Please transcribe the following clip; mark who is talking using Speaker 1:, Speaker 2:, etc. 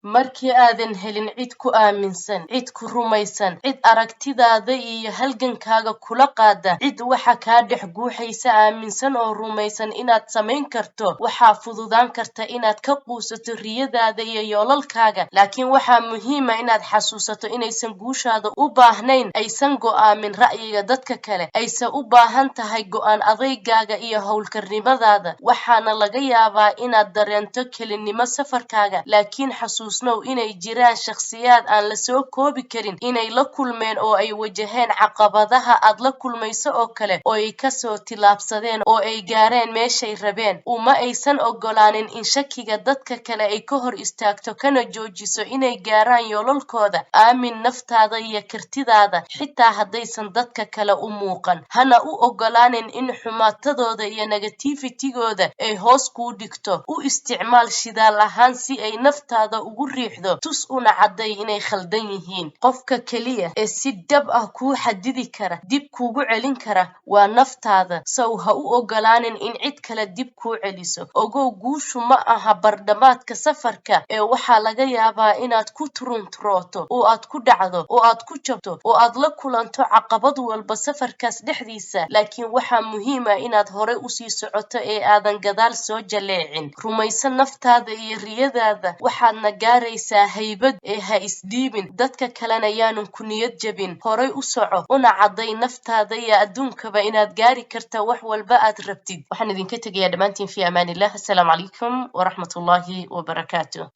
Speaker 1: markii aadan helin cid ku aaminsan, cid ku rumaysan, cid aragtidaada iyo halgankaaga kula qaada, cid waxa kaa dhex guuxaysa aaminsan oo rumaysan inaad samayn karto, waxaa fududaan karta inaad ka quusato riyadaada iyo yoolalkaaga. Laakiin waxaa muhiima inaad xasuusato inaysan guushaada u baahnayn aysan go'aamin ra'yiga dadka kale, aysan u baahan tahay go'aan adeygaaga iyo howlkarnimadaada. waxaana laga yaabaa inaad dareento kelinimo safarkaaga, laakiin xasuusnow inay jiraan shakhsiyaad aan la soo koobi karin inay la kulmeen oo ay wajaheen caqabadaha aad la kulmayso oo kale, oo ay kasoo tilaabsadeen oo ay gaareen meeshay rabeen. Uma aysan ogolaanin in shakiga dadka kale ay ka hor istaagto kana joojiso inay gaaraan yoolalkooda. aamin naftaada iyo kartidaada xitaa haddaysan dadka kale u muuqan. hana u ogolaanin in xumaatadooda iyo negativitigooda ay hoos kuu dhigto. u isticmaal shidaal ahaan si ay naftaada ugu riixdo, tus una cadday inay khaldan yihiin. qofka keliya ee si dhab ah kuu xadidi kara, dib kuugu celin kara, waa naftaada. sow ha u ogolaanin in cid kale dib kuu celiso. ogow, guushu ma aha bardhamaadka safarka, ee waxaa laga yaabaa inaad ku turunturooto, oo aad ku dhacdo, oo aad ku jabto, oo aad la kulanto caqabad walba safarkaas dhexdiisa. laakiin waxaa muhiima inaad hore usii socoto ee aadan gadaal soo jaleecin. rumaysan naftaada iyo riyadaada, waxaadna gaaraysaa haybad. ee ha isdhiibin, dadka kalena yaanun ku niyad jabin. horay u soco, una cadday naftaada iyo adduunkaba inaad gaari karta wax walba aad rabtid. waxaan idinka tegayaa dhammaantiin fi amaanillah. assalaamu calaykum waraxmatullaahi wabarakaatuh.